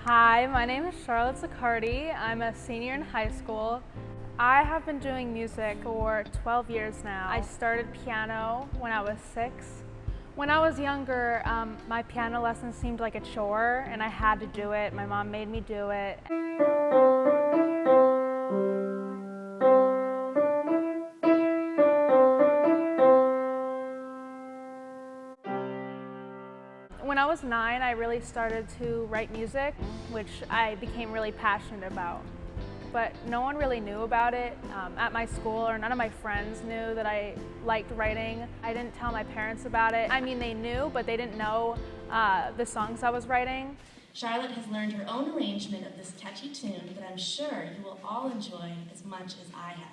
Hi, my name is Charlotte Zaccardi. I'm a senior in high school. I have been doing music for 12 years now. I started piano when I was 6. When I was younger, my piano lessons seemed like a chore and I had to do it. My mom made me do it. When I was 9, I really started to write music, which I became really passionate about. But no one really knew about it at my school, or none of my friends knew that I liked writing. I didn't tell my parents about it. I mean, they knew, but they didn't know the songs I was writing. Charlotte has learned her own arrangement of this catchy tune that I'm sure you will all enjoy as much as I have.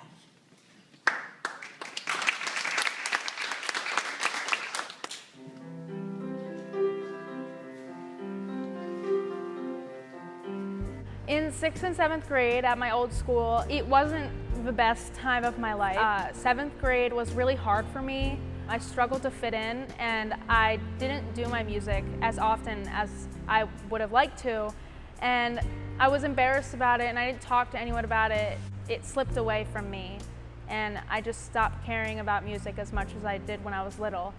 In 6th and 7th grade at my old school, it wasn't the best time of my life. 7th grade was really hard for me. I struggled to fit in and I didn't do my music as often as I would have liked to. And I was embarrassed about it and I didn't talk to anyone about it. It slipped away from me and I just stopped caring about music as much as I did when I was little.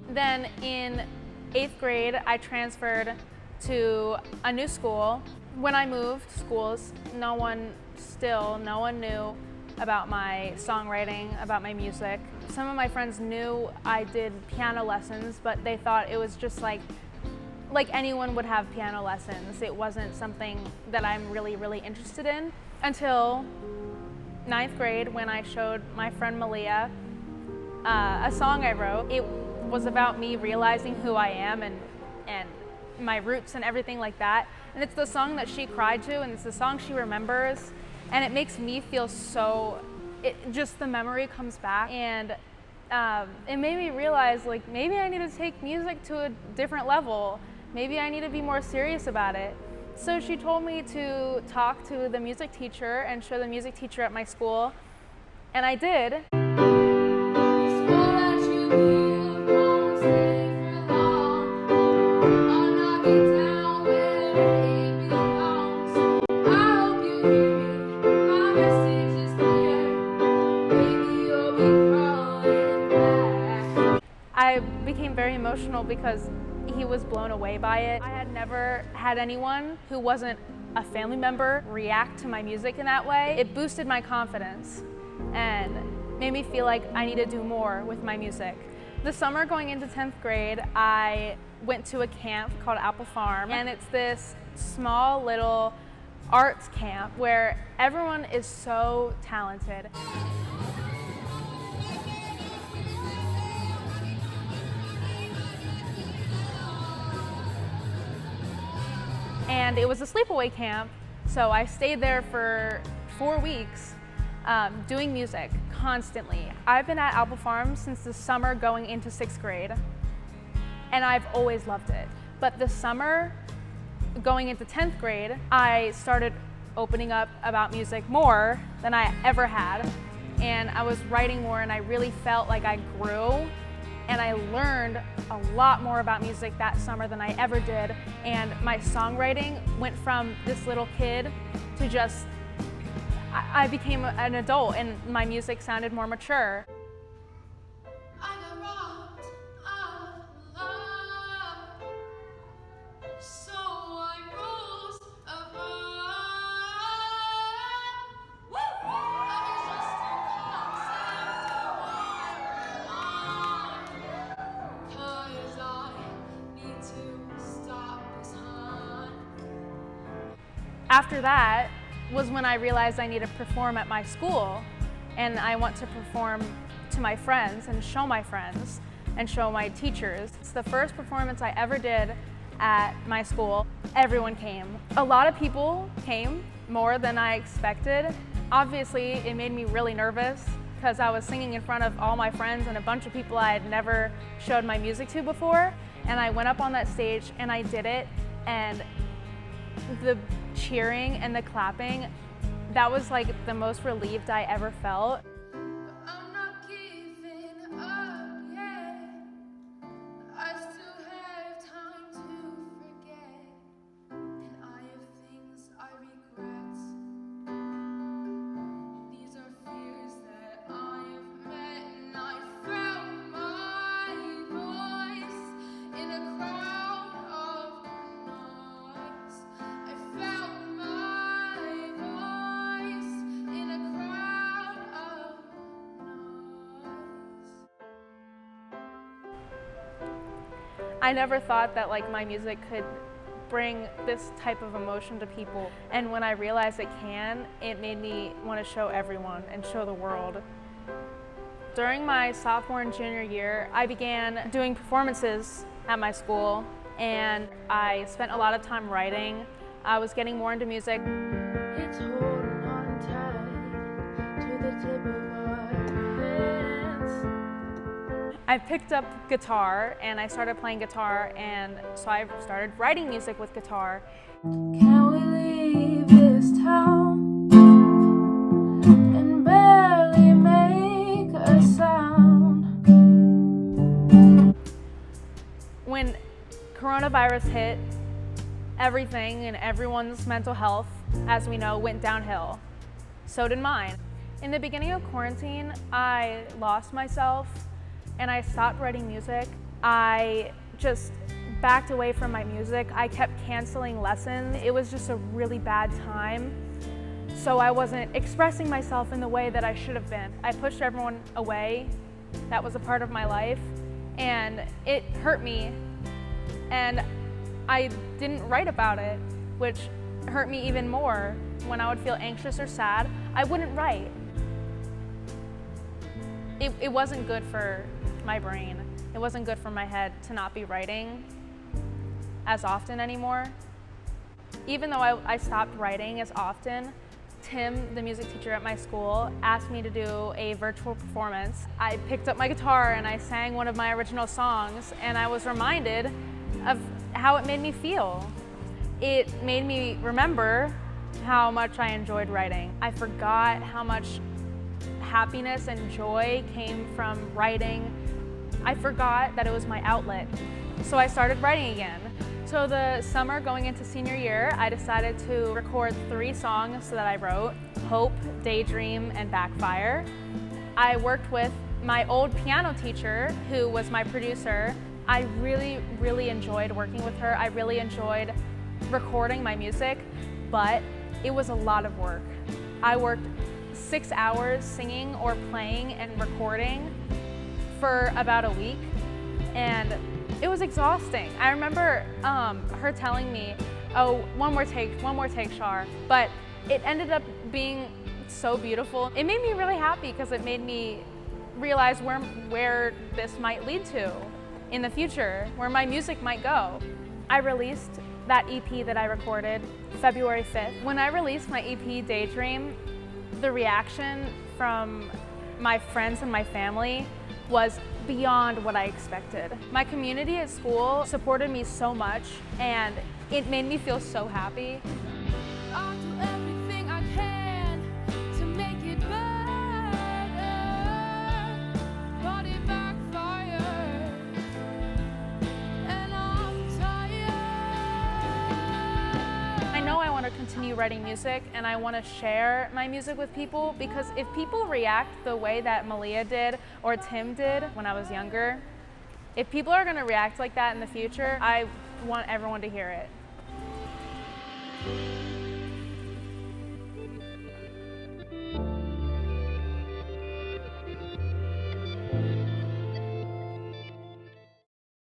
Then in 8th grade, I transferred to a new school. When I moved schools, no one knew about my songwriting, about my music. Some of my friends knew I did piano lessons, but they thought it was just like anyone would have piano lessons. It wasn't something that I'm really interested in. Until 9th grade, when I showed my friend Malia a song I wrote. It was about me realizing who I am and my roots and everything like that. And it's the song that she cried to, and it's the song she remembers. And it makes me feel so, just the memory comes back. And it made me realize, like, maybe I need to take music to a different level. Maybe I need to be more serious about it. So she told me to talk to the music teacher and show the music teacher at my school. And I did. I became very emotional because he was blown away by it. I had never had anyone who wasn't a family member react to my music in that way. It boosted my confidence and made me feel like I need to do more with my music. The summer going into 10th grade, I went to a camp called Apple Farm, and it's this small little arts camp where everyone is so talented. And it was a sleepaway camp, so I stayed there for 4 weeks doing music constantly. I've been at Apple Farm since the summer going into 6th grade, and I've always loved it. But the summer going into 10th grade, I started opening up about music more than I ever had, and I was writing more, and I really felt like I grew. And I learned a lot more about music that summer than I ever did. And my songwriting went from this little kid to just, I became an adult and my music sounded more mature. After that was when I realized I need to perform at my school, and I want to perform to my friends and show my friends and show my teachers. It's the first performance I ever did at my school. Everyone came. A lot of people came, more than I expected. Obviously, it made me really nervous because I was singing in front of all my friends and a bunch of people I had never showed my music to before. And I went up on that stage and I did it, and the cheering and the clapping, that was like the most relieved I ever felt. I'm not giving up yet. I still have time to forget. I never thought that like my music could bring this type of emotion to people. And when I realized it can, it made me want to show everyone and show the world. During my sophomore and junior year, I began doing performances at my school, and I spent a lot of time writing. I was getting more into music. It's holding on tight to the tip of our hands. I picked up guitar and I started playing guitar, and so I started writing music with guitar. Can we leave this town and barely make a sound? When coronavirus hit, everything and everyone's mental health, as we know, went downhill. So did mine. In the beginning of quarantine, I lost myself and I stopped writing music. I just backed away from my music. I kept canceling lessons. It was just a really bad time. So I wasn't expressing myself in the way that I should have been. I pushed everyone away that was a part of my life, and it hurt me. And I didn't write about it, which hurt me even more. When I would feel anxious or sad, I wouldn't write. It wasn't good for my brain. It wasn't good for my head to not be writing as often anymore. Even though I stopped writing as often, Tim, the music teacher at my school, asked me to do a virtual performance. I picked up my guitar and I sang one of my original songs, and I was reminded of how it made me feel. It made me remember how much I enjoyed writing. I forgot how much happiness and joy came from writing. I forgot that it was my outlet. So I started writing again. So the summer going into senior year, I decided to record 3 songs that I wrote: Hope, Daydream, and Backfire. I worked with my old piano teacher, who was my producer. I really, really enjoyed working with her. I really enjoyed recording my music, but it was a lot of work. I worked 6 hours singing or playing and recording for about a week, and it was exhausting. I remember her telling me, oh, one more take, Shar. But it ended up being so beautiful. It made me really happy because it made me realize where this might lead to in the future, where my music might go. I released that EP that I recorded February 5th. When I released my EP, Daydream, the reaction from my friends and my family was beyond what I expected. My community at school supported me so much, and it made me feel so happy. I'll do everything I can to make it better, but it backfired, and I'm tired. I know I want to continue writing music, and I want to share my music with people, because if people react the way that Malia did or Tim did when I was younger, if people are going to react like that in the future, I want everyone to hear it.